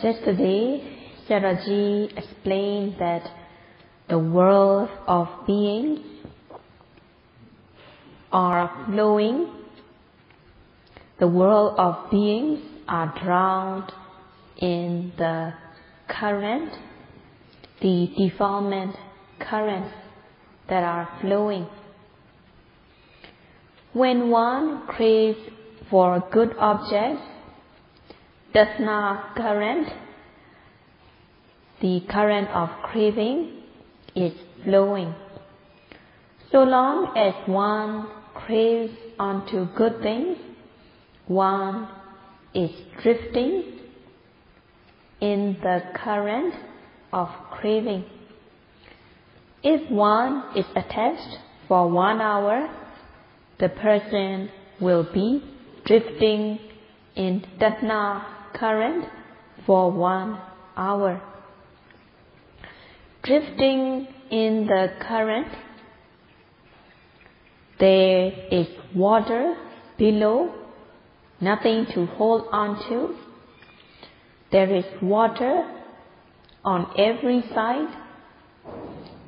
Yesterday, Sayadaw explained that the world of beings are flowing. The world of beings are drowned in the current, the defilement currents that are flowing. When one craves for good objects, Dhamma current, the current of craving, is flowing. So long as one craves onto good things, one is drifting in the current of craving. If one is attached for 1 hour, the person will be drifting in Dhamma current for 1 hour. Drifting in the current, there is water below, nothing to hold on to. There is water on every side,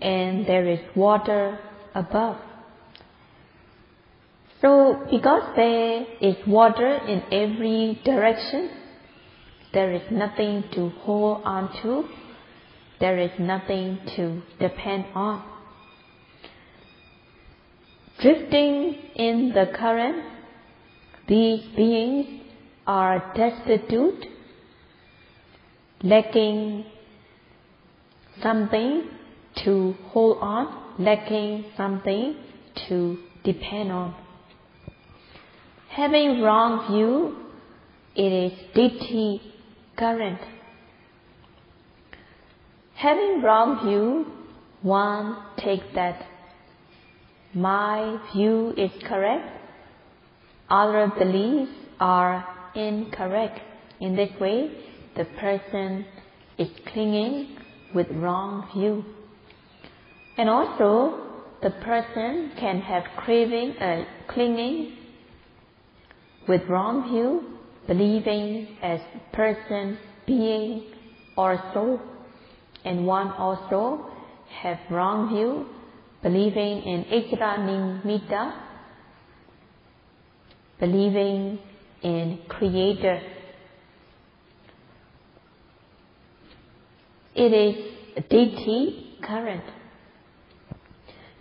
and there is water above. So, because there is water in every direction, there is nothing to hold on to. There is nothing to depend on. Drifting in the current, these beings are destitute, lacking something to hold on, lacking something to depend on. Having wrong view, it is ditthi current. Having wrong view, one takes that my view is correct, other beliefs are incorrect. In this way, the person is clinging with wrong view. And also, the person can have craving, clinging with wrong view, believing as person, being, or soul. And one also have wrong view, believing in Ijara Nimitta, believing in Creator. It is ditthi current.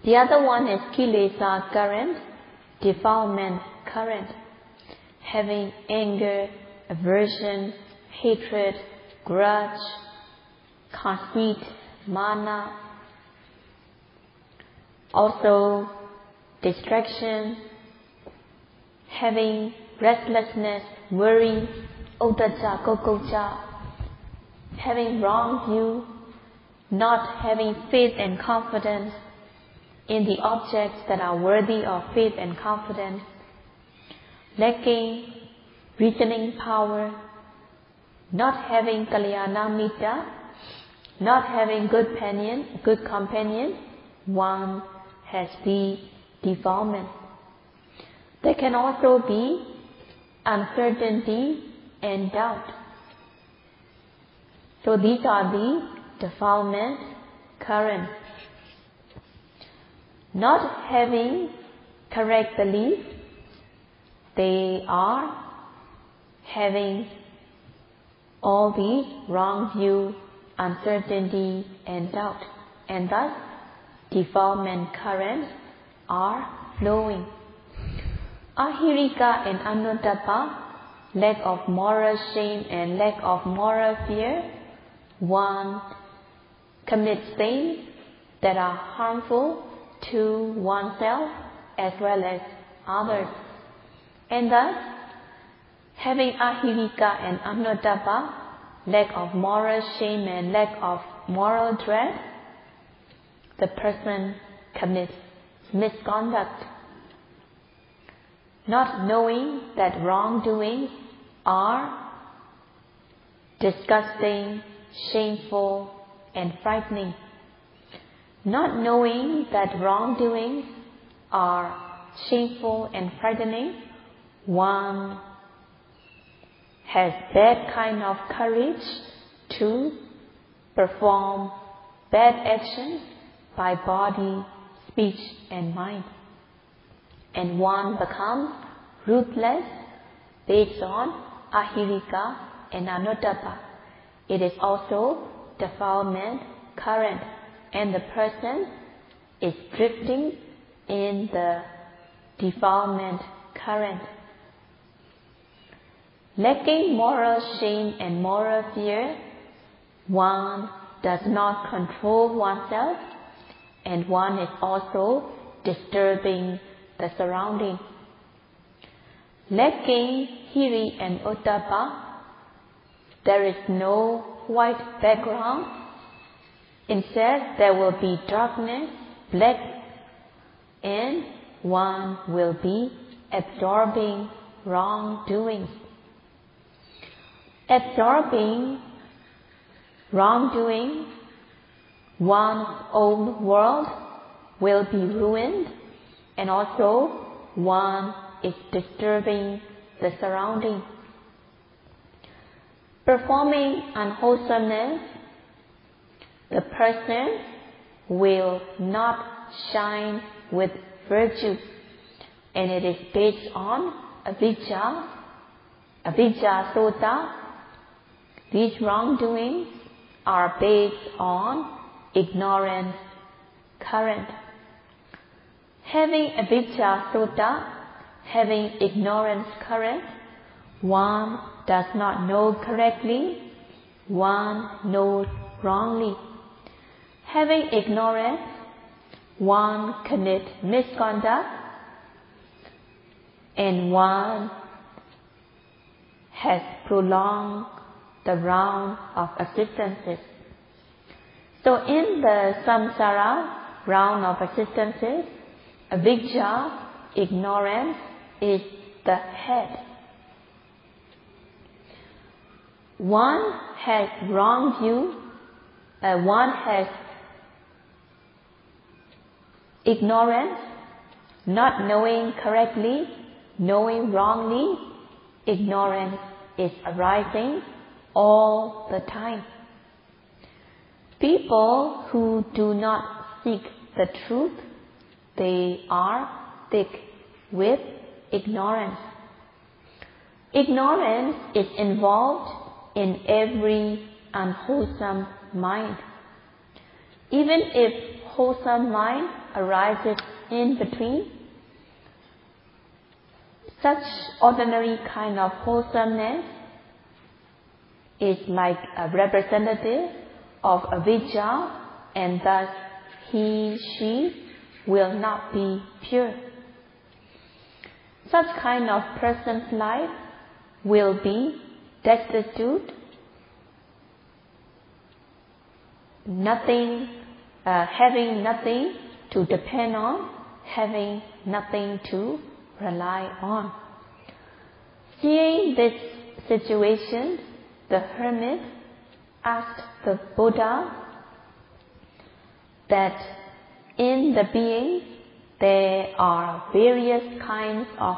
The other one is kilesa current, defilement current, having anger, aversion, hatred, grudge, conceit, mana, also distraction, having restlessness, worry, uddhacca, kokocca, having wrong view, not having faith and confidence in the objects that are worthy of faith and confidence, lacking reasoning power, not having kalyana mitta, not having good companion, one has the defilement. There can also be uncertainty and doubt. So these are the defilement currents. Not having correct belief, they are having all these wrong view, uncertainty and doubt, and thus defilement currents are flowing. Ahirika and anuttapa, lack of moral shame and lack of moral fear, one commits things that are harmful to oneself as well as others. And thus, having ahirika and anuttapa, lack of moral shame and lack of moral dread, the person commits misconduct, not knowing that wrongdoings are disgusting, shameful, and frightening. Not knowing that wrongdoings are shameful and frightening, one has that kind of courage to perform bad actions by body, speech and mind. And one becomes ruthless based on ahirika and anuttapa. It is also defilement current, and the person is drifting in the defilement current. Lacking moral shame and moral fear, one does not control oneself, and one is also disturbing the surrounding. Lacking hiri and uttapa, there is no white background. Instead, there will be darkness, black, and one will be absorbing wrongdoing. Absorbing wrongdoing, one's own world will be ruined, and also one is disturbing the surrounding. Performing unwholesomeness, the person will not shine with virtue, and it is based on avijja sota. These wrongdoings are based on ignorance current. Having avijja sota, having ignorance current, one does not know correctly, one knows wrongly. Having ignorance, one commits misconduct, and one has prolonged the round of existences. So in the samsara round of existences, avijja, ignorance, is the head. One has wrong view, one has ignorance, not knowing correctly, knowing wrongly. Ignorance is arising all the time. People who do not seek the truth, they are thick with ignorance. Ignorance is involved in every unwholesome mind. Even if wholesome mind arises in between, such ordinary kind of wholesomeness is like a representative of avijja, and thus he/she will not be pure. Such kind of person's life will be destitute, having nothing to depend on, having nothing to rely on. Seeing this situation, the hermit asked the Buddha that in the being there are various kinds of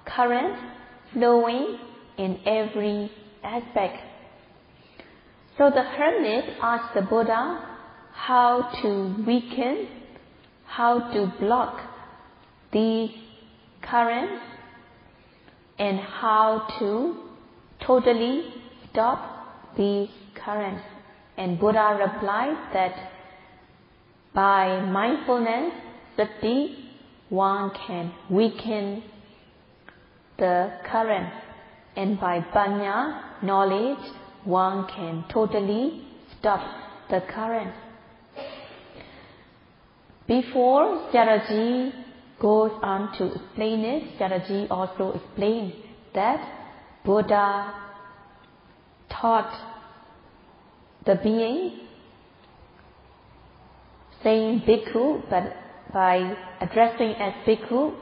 currents flowing in every aspect. So the hermit asked the Buddha how to weaken, how to block these currents, and how to totally stop these currents. And Buddha replied that by mindfulness, sati, one can weaken the current, and by panya, knowledge, one can totally stop the current. Before Sayadaw goes on to explain it, Sayadaw also explained that Buddha taught the being, saying bhikkhu, but by addressing as bhikkhu,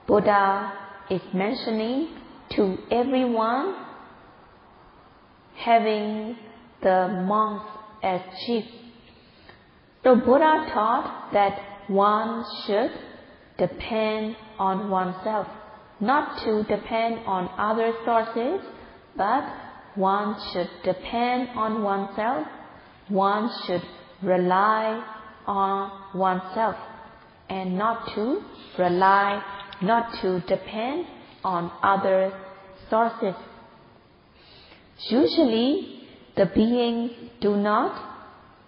Buddha is mentioning to everyone, having the monks as chief. So Buddha taught that one should depend on oneself, not to depend on other sources, but one should depend on oneself, one should rely on oneself, and not to rely, not to depend on other sources. Usually, the beings do not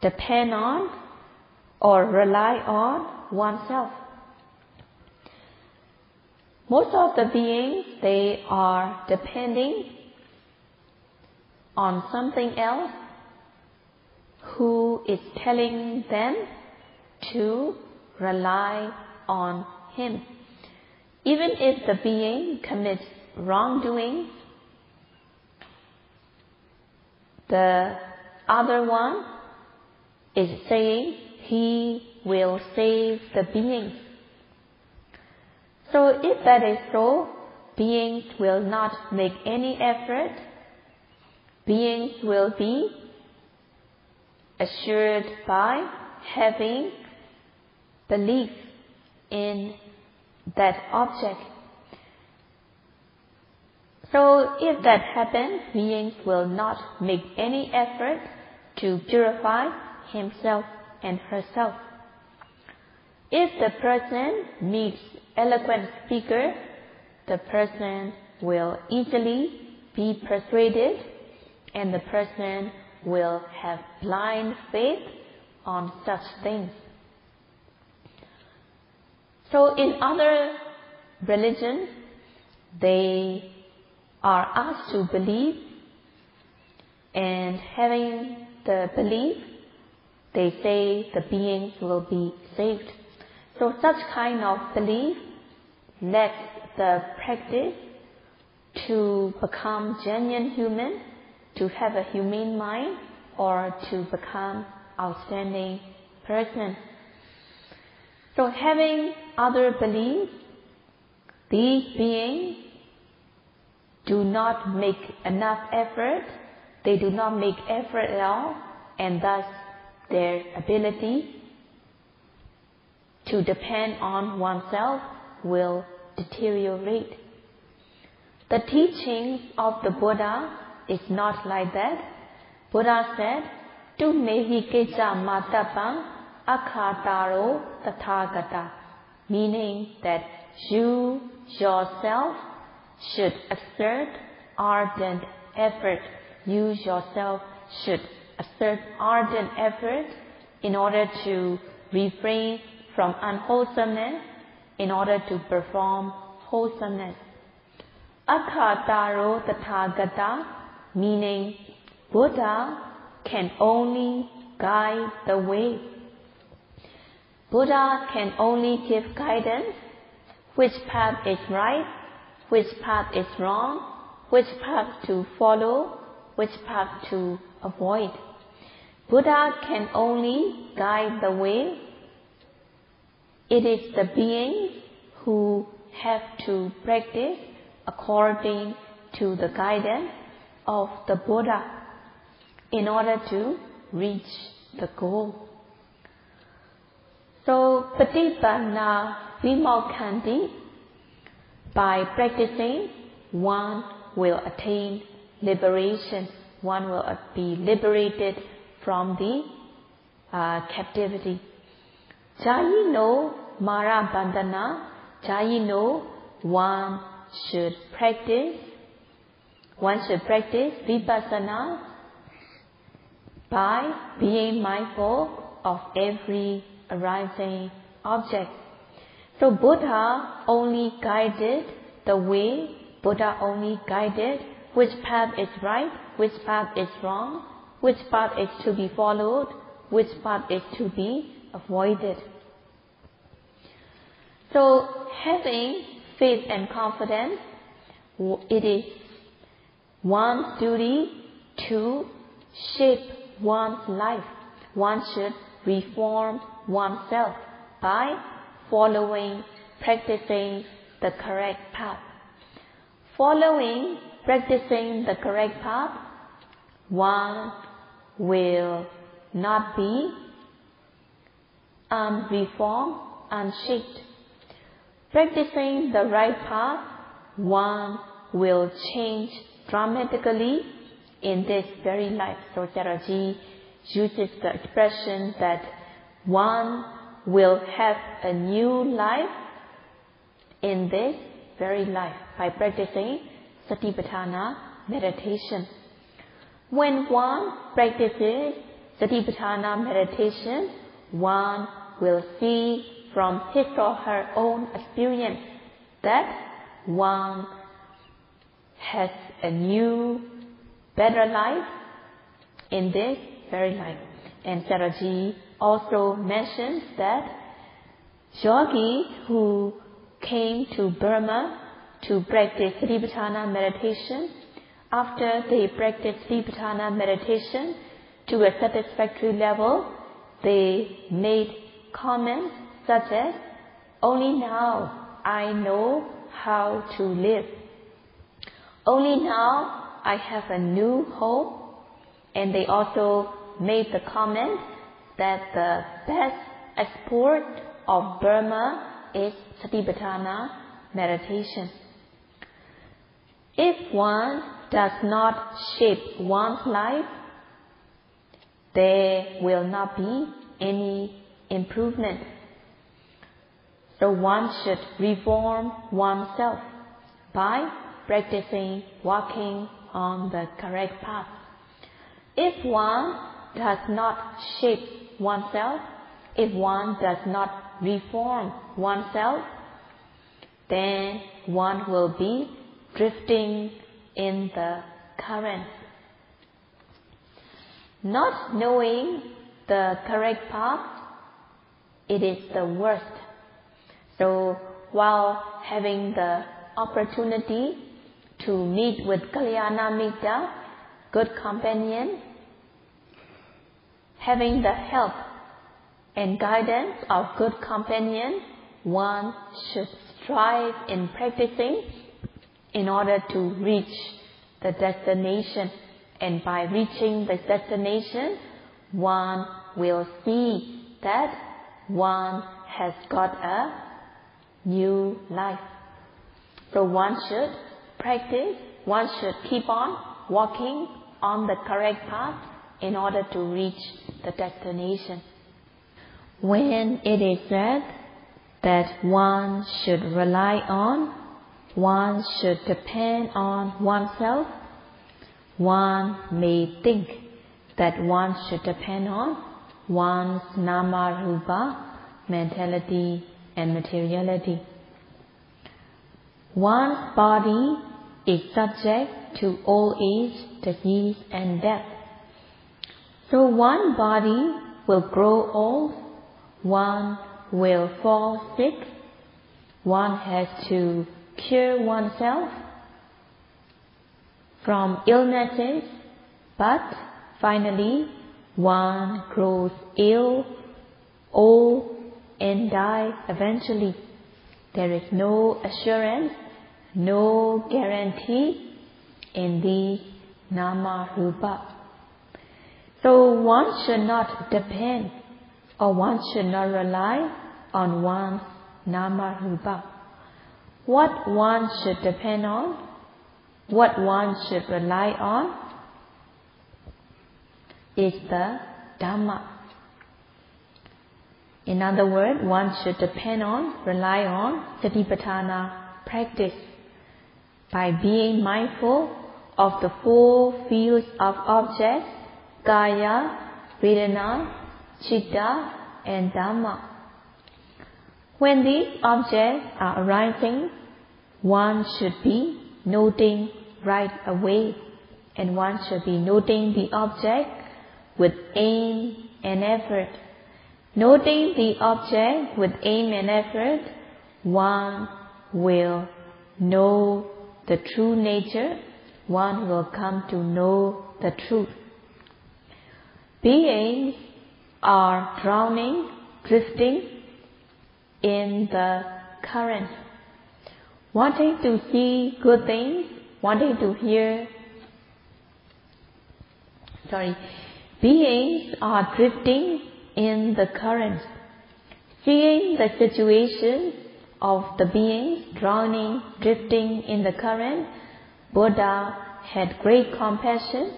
depend on or rely on oneself. Most of the beings, they are depending on something else who is telling them to rely on him. Even if the being commits wrongdoing, the other one is saying he will save the being. So if that is so, beings will not make any effort. Beings will be assured by having belief in that object. So if that happens, beings will not make any effort to purify himself and herself. If the person meets eloquent speaker, the person will easily be persuaded, and the person will have blind faith on such things. So in other religions, they are asked to believe, and having the belief, they say the beings will be saved. So such kind of belief lacks the practice to become genuine human, to have a humane mind, or to become outstanding person. So having other beliefs, these beings do not make enough effort, they do not make effort at all, and thus their ability to depend on oneself will deteriorate. The teachings of the Buddha is not like that. Buddha said, Tu mehi kecha matapang akhataro tathagata, meaning that you yourself should exert ardent effort. You yourself should exert ardent effort in order to refrain from unwholesomeness, in order to perform wholesomeness. Akhataro tathagata, meaning Buddha can only guide the way. Buddha can only give guidance, which path is right, which path is wrong, which path to follow, which path to avoid. Buddha can only guide the way. It is the beings who have to practice according to the guidance of the Buddha in order to reach the goal. So, Paṇḍitā Vimokkhānti, by practicing, one will attain liberation. One will be liberated from the captivity. Jayino Mara Bandhana, Jayino, one should practice Vipassana by being mindful of every arising object. So Buddha only guided the way, Buddha only guided which path is right, which path is wrong, which path is to be followed, which path is to be avoided. So having faith and confidence, it is one's duty to shape one's life. One should reform oneself by practicing the correct path. Practicing the correct path, one will not be unreformed, unshaped. Practicing the right path, one will change dramatically in this very life. So Sayadaw uses the expression that one will have a new life in this very life by practicing Satipatthana meditation. When one practices Satipatthana meditation, one will see from his or her own experience that one has a new, better life in this very life. And Sayadaw also mentions that yogis who came to Burma to practice Satipatthana meditation, after they practice Satipatthana meditation to a satisfactory level, they made comments such as, "Only now I know how to live. Only now I have a new hope." And they also made the comment that the best export of Burma is Satipatthana meditation. If one does not shape one's life, there will not be any improvement. So one should reform oneself by practicing walking on the correct path. If one does not shape oneself, if one does not reform oneself, then one will be drifting in the current. Not knowing the correct path, it is the worst. So while having the opportunity to meet with Kalyana Mitta, good companion, having the help and guidance of good companion, one should strive in practicing in order to reach the destination. And by reaching the destination, one will see that one has got a new life. So one should practice, one should keep on walking on the correct path in order to reach the destination. When it is said that one should rely on, one should depend on oneself, one may think that one should depend on one's nama rupa, mentality and materiality. One's body is subject to old age, disease and death. So one body will grow old, one will fall sick, one has to cure oneself from illnesses, but finally one grows ill, old and dies eventually. There is no assurance, no guarantee in these nama rupa. So one should not depend or one should not rely on one's nama rupa. What one should depend on, what one should rely on is the Dhamma. In other words, one should depend on, rely on Satipatthana practice by being mindful of the four fields of objects, Kaya, Vedana, Citta and Dhamma. When these objects are arising, one should be noting right away, and one should be noting the object with aim and effort. Noting the object with aim and effort, one will know the true nature, one will come to know the truth. Beings are drowning, drifting in the current, wanting to see good things, wanting to hear. Beings are drifting in the current. Seeing the situation of the beings drowning, drifting in the current, Buddha had great compassion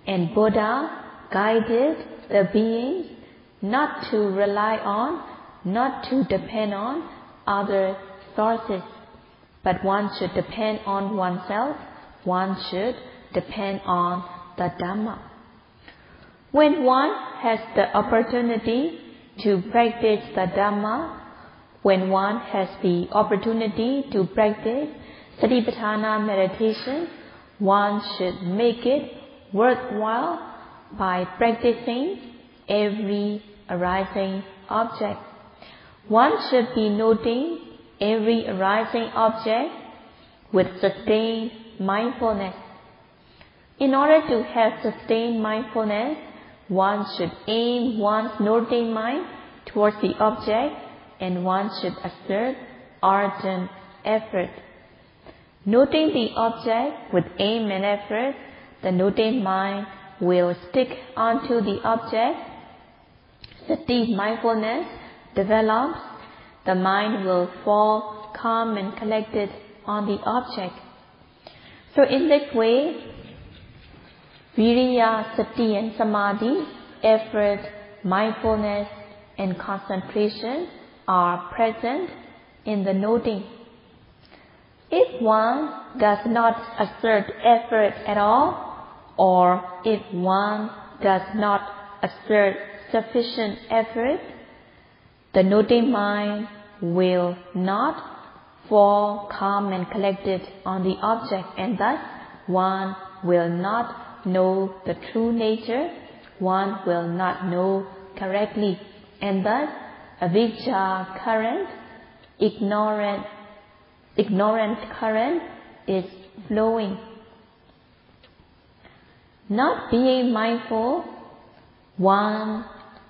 And Buddha guided the beings not to rely on, not to depend on other sources, but one should depend on oneself, one should depend on the Dhamma. When one has the opportunity to practice the Dhamma, when one has the opportunity to practice Satipatthana meditation, one should make it worthwhile by practicing every arising object. One should be noting every arising object with sustained mindfulness. In order to have sustained mindfulness, one should aim one's noting mind towards the object, and one should exert ardent effort. Noting the object with aim and effort, the noting mind will stick onto the object. Sati mindfulness develops, the mind will fall calm and collected on the object. So in this way, Viriya, Sati and Samadhi, effort, mindfulness and concentration are present in the noting. If one does not exert effort at all, or if one does not exert sufficient effort, the noting mind will not fall calm and collected on the object, and thus one will not know the true nature, one will not know correctly, and thus avijja current, ignorant current is flowing. Not being mindful, one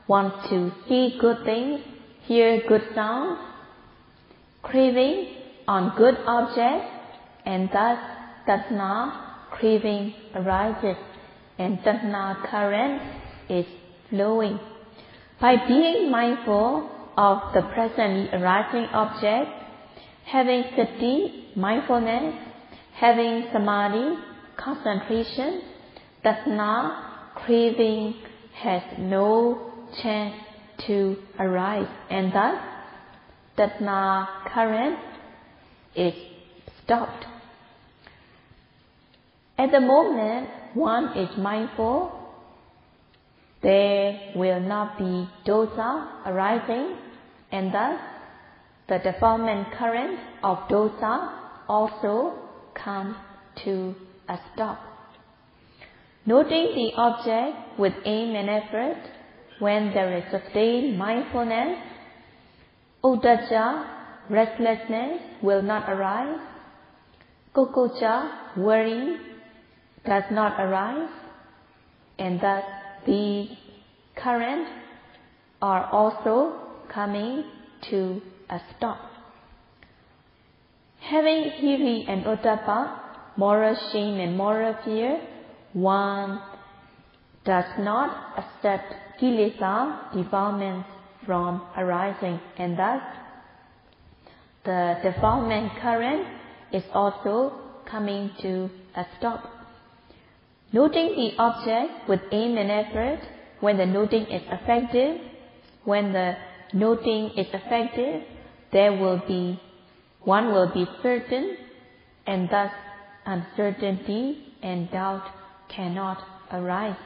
wants to see good things, hear good sounds, craving on good objects, and thus tasna craving arises, and tasna current is flowing. By being mindful of the presently arising object, having sati, mindfulness, having samadhi, concentration, tasna, craving has no chance to arise, and thus tasna current is stopped. At the moment one is mindful, there will not be dosa arising, and thus the defilement current of dosa also comes to a stop. Noting the object with aim and effort, when there is sustained mindfulness, uddhacca, restlessness, will not arise. Kukucca, worry, does not arise, and thus the currents are also coming to a stop. Having hiri and ottappa, moral shame and moral fear, one does not accept kilesa, defilements, from arising, and thus the defilement current is also coming to a stop. Noting the object with aim and effort, when the noting is effective, one will be certain, and thus uncertainty and doubt cannot arise.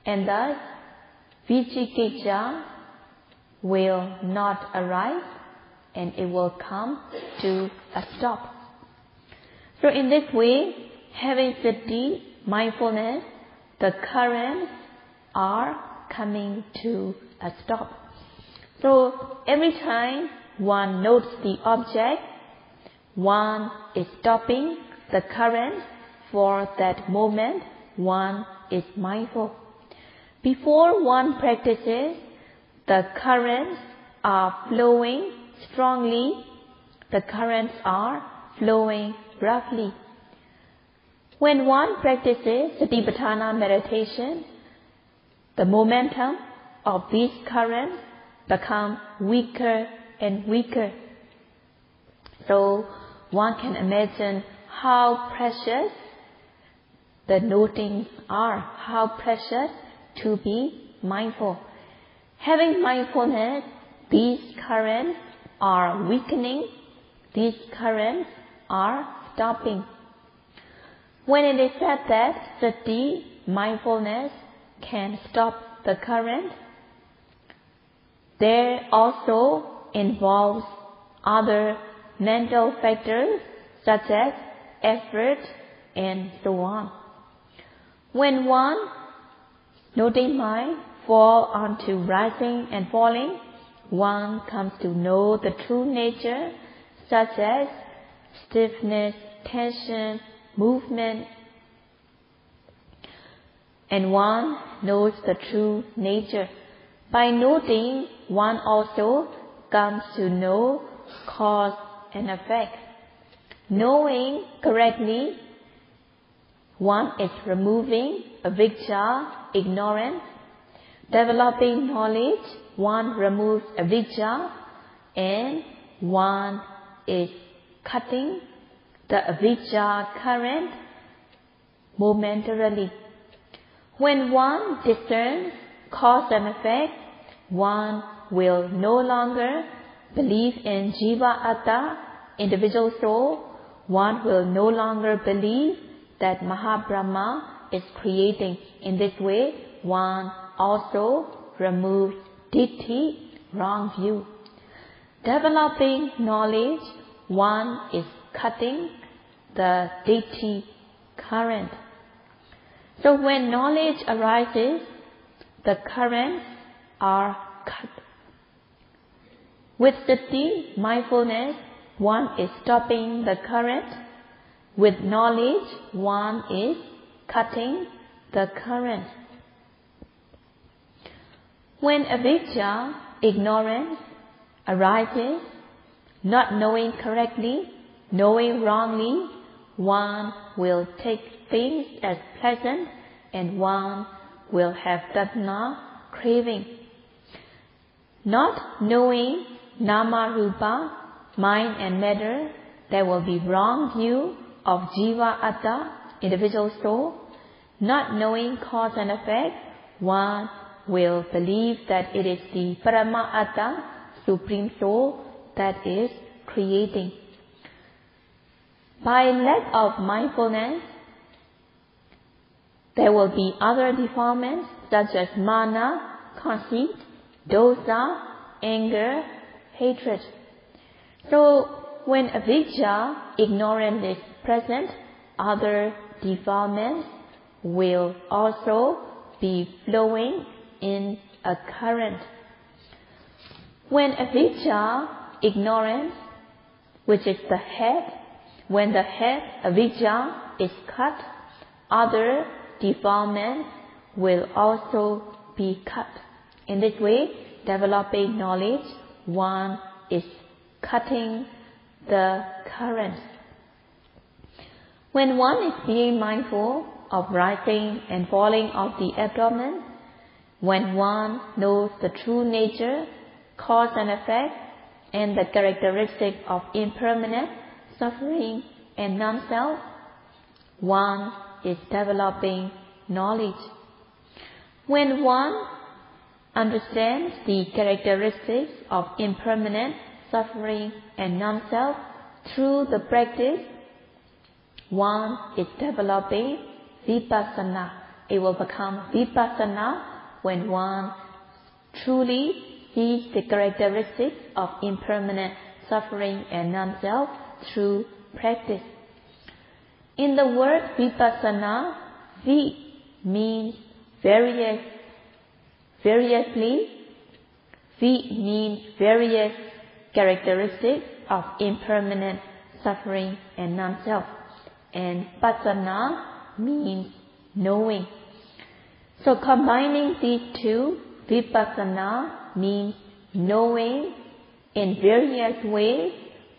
And thus vicikicca will not arise, and it will come to a stop. So in this way, having sati, mindfulness, the currents are coming to a stop. So every time one notes the object, one is stopping the current for that moment, one is mindful. Before one practices, the currents are flowing strongly, the currents are flowing roughly. When one practices Satipatthana meditation, the momentum of these currents become weaker and weaker. So one can imagine how precious the notings are how precious to be mindful. Having mindfulness, these currents are weakening, these currents are stopping. When it is said that sati, mindfulness, can stop the current, there also involves other mental factors such as effort and so on. When one, noting mind, fall onto rising and falling, one comes to know the true nature such as stiffness, tension, movement, and one knows the true nature. By noting, one also comes to know cause and effect. Knowing correctly, one is removing avijja, ignorance. Developing knowledge, one removes avijja and one is cutting the avijja current momentarily. When one discerns cause and effect, one will no longer believe in jiva atta, individual soul. One will no longer believe that Mahabrahma is creating. In this way, one also removes ditthi, wrong view. Developing knowledge, one is cutting the ditthi current. So when knowledge arises, the currents are cut. With sati, mindfulness, one is stopping the current. With knowledge, one is cutting the current. When avijja, ignorance, arises, not knowing correctly, knowing wrongly, one will take things as pleasant and one will have dhamma craving. Not knowing nama rupa, mind and matter, there will be wrong view of jiva atta, individual soul. Not knowing cause and effect, one will believe that it is the parama atta, supreme soul, that is creating. By lack of mindfulness, there will be other defilements such as mana, conceit, dosa, anger, hatred. So when avijja, ignorance, is present, other defilements will also be flowing in a current. When avijja, ignorance, which is the head, when the head, avijja, is cut, other defilements will also be cut. In this way, developing knowledge, one is cutting the currents. When one is being mindful of rising and falling of the abdomen, when one knows the true nature, cause and effect, and the characteristic of impermanent, suffering, and non-self, one is developing knowledge. When one understands the characteristics of impermanent, suffering, and non-self through the practice, one is developing Vipassana. It will become Vipassana when one truly sees the characteristics of impermanent, suffering, and non-self through practice. In the word Vipassana, Vi means variously. Vi means various characteristics of impermanent, suffering, and non-self. And Passana means knowing. So combining these two, Vipassana means knowing in various ways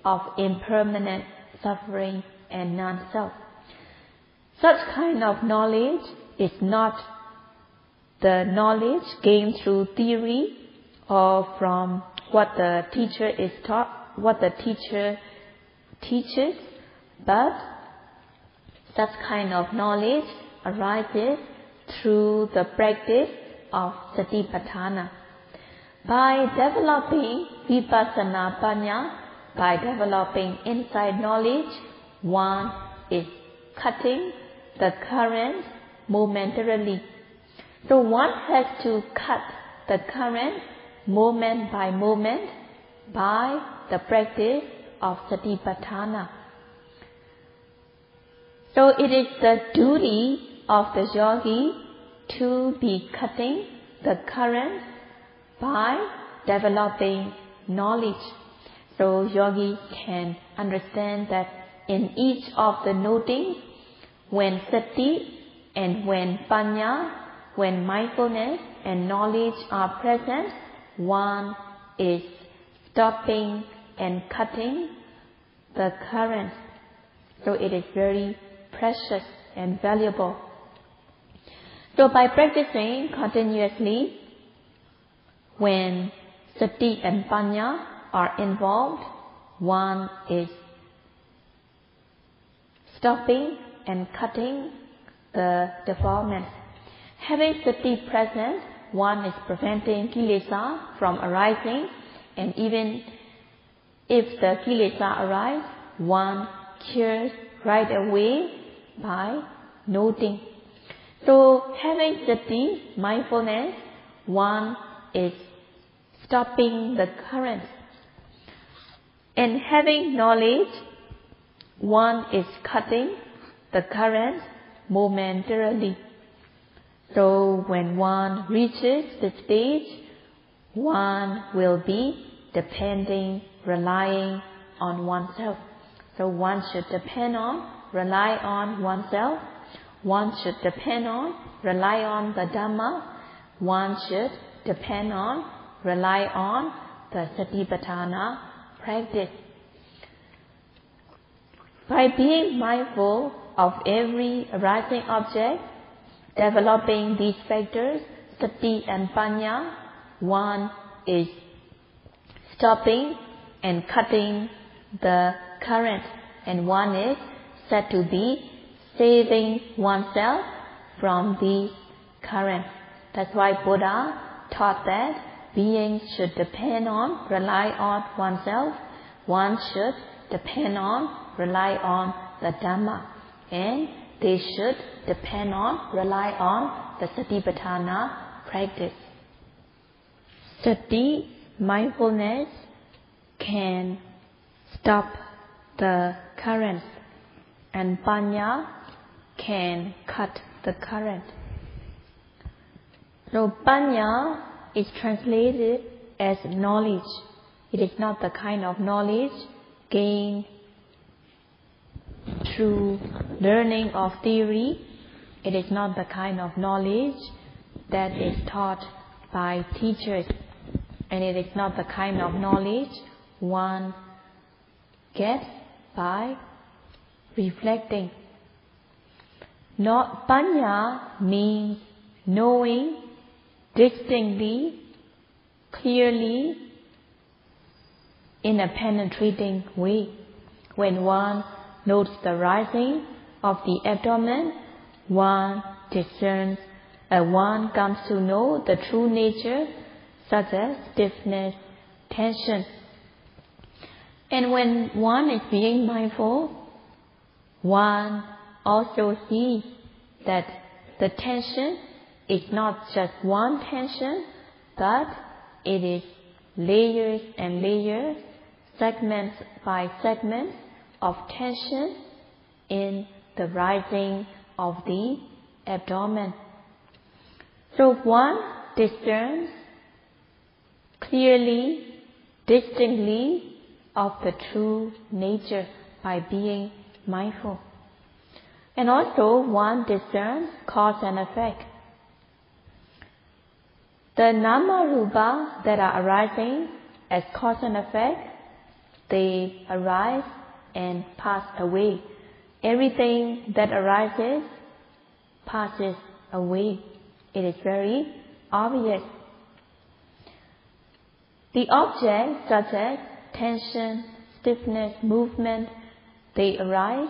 of impermanent, suffering, and non-self. Such kind of knowledge is not the knowledge gained through theory or from what the teacher is taught, what the teacher teaches, but such kind of knowledge arises through the practice of Satipatthana. By developing Vipassana Panya, by developing insight knowledge, one is cutting the current momentarily. So one has to cut the current moment by moment by the practice of Satipatthana. So it is the duty of the yogi to be cutting the current by developing knowledge. So yogi can understand that in each of the notings, when sati and when panya, when mindfulness and knowledge are present, one is stopping and cutting the current. So it is very precious and valuable. So by practicing continuously, when sati and panya are involved, one is stopping and cutting the defilement. Having sati present, one is preventing kilesa from arising, and even if the kilesa arise, one cures right away by noting. So having sati, mindfulness, one is stopping the current. And having knowledge, one is cutting the current momentarily. So when one reaches the stage, one will be depending, relying on oneself. So one should depend on, rely on oneself. One should depend on, rely on the Dhamma. One should depend on, rely on the Satipatthana practice. By being mindful of every arising object, developing these factors, sati and panya, one is stopping and cutting the current, and one is said to be saving oneself from the current. That's why Buddha taught that beings should depend on, rely on oneself. One should depend on, rely on the Dhamma, and they should depend on, rely on the Satipatthana practice. Sati, mindfulness, can stop the current, and panya can cut the current. So panya is translated as knowledge. It is not the kind of knowledge gained through learning of theory. It is not the kind of knowledge that is taught by teachers. And it is not the kind of knowledge one gets by reflecting. Panya means knowing distinctly, clearly, in a penetrating way. When one notes the rising of the abdomen, one discerns, one comes to know the true nature, such as stiffness, tension. And when one is being mindful, one also sees that the tension is not just one tension, but it is layers and layers, segments by segments of tension in the rising of the abdomen. So one discerns clearly, distinctly of the true nature by being mindful. And also one discerns cause and effect. The nama rupa that are arising as cause and effect, they arise and pass away. Everything that arises passes away. It is very obvious. The objects such as tension, stiffness, movement, they arise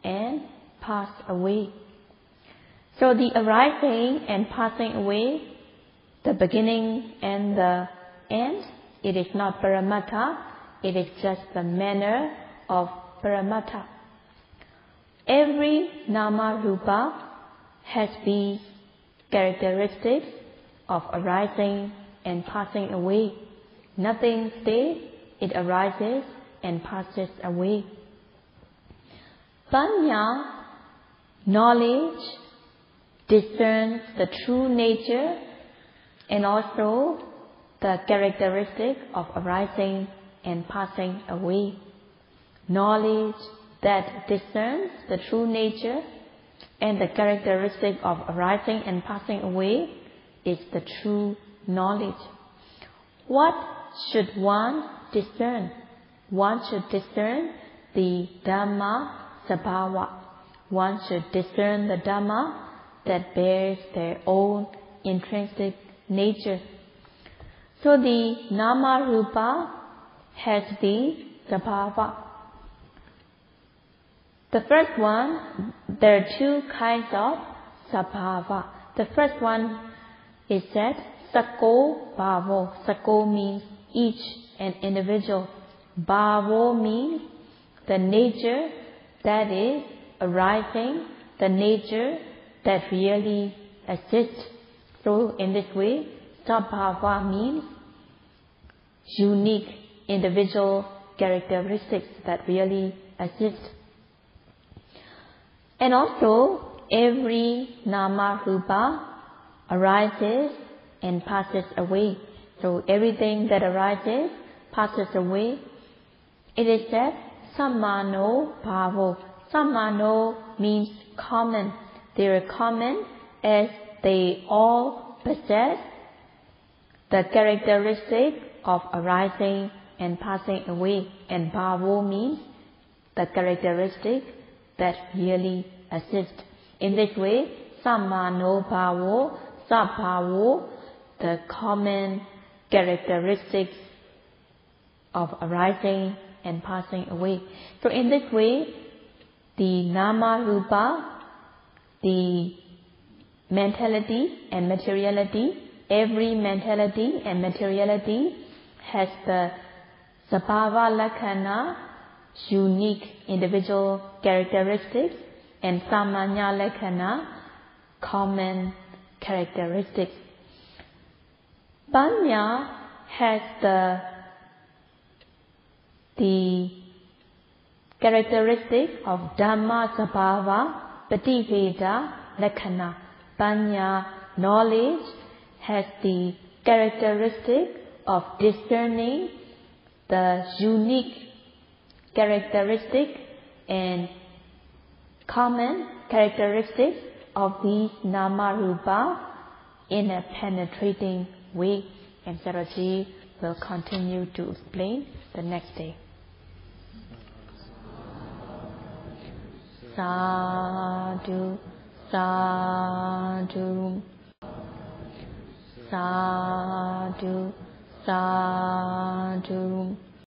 and pass away. So the arising and passing away, the beginning and the end, it is not paramattha, it is just the manner of paramattha. Every nama rupa has these characteristics of arising and passing away. Nothing stays, it arises and passes away. Panya, knowledge, discerns the true nature and also the characteristic of arising and passing away. Knowledge that discerns the true nature and the characteristic of arising and passing away is the true knowledge. What should one discern? One should discern the Dhamma sabhava. One should discern the Dhamma that bears their own intrinsic nature. So the nama rupa has the sabhava. The first one, there are two kinds of sabhava. The first one is said sako bhavo. Sako means each and individual. Bhavo means the nature that is arising, the nature that really exists. So in this way, sabhava means unique individual characteristics that really exist. And also, every nama rupa arises and passes away. So everything that arises, passes away. It is said, sammano bhavo. Sammano means common. They are common as they all possess the characteristic of arising and passing away. And bhavo means the characteristic that really exists. In this way, sammano bhavo, sabhavo, the common characteristics of arising and passing away. So in this way, the nama rupa, the mentality and materiality, every mentality and materiality has the sabhava lakkhana, unique individual characteristics, and samanya lakkhana, common characteristics. Panya has the characteristic of Dhamma sabhava pativeda lakkhana. Panya, knowledge, has the characteristic of discerning the unique characteristic and common characteristics of these nama rupa in a penetrating way. And Sarojji will continue to explain the next day. Sadhu, sadhu, sadhu, sadhu.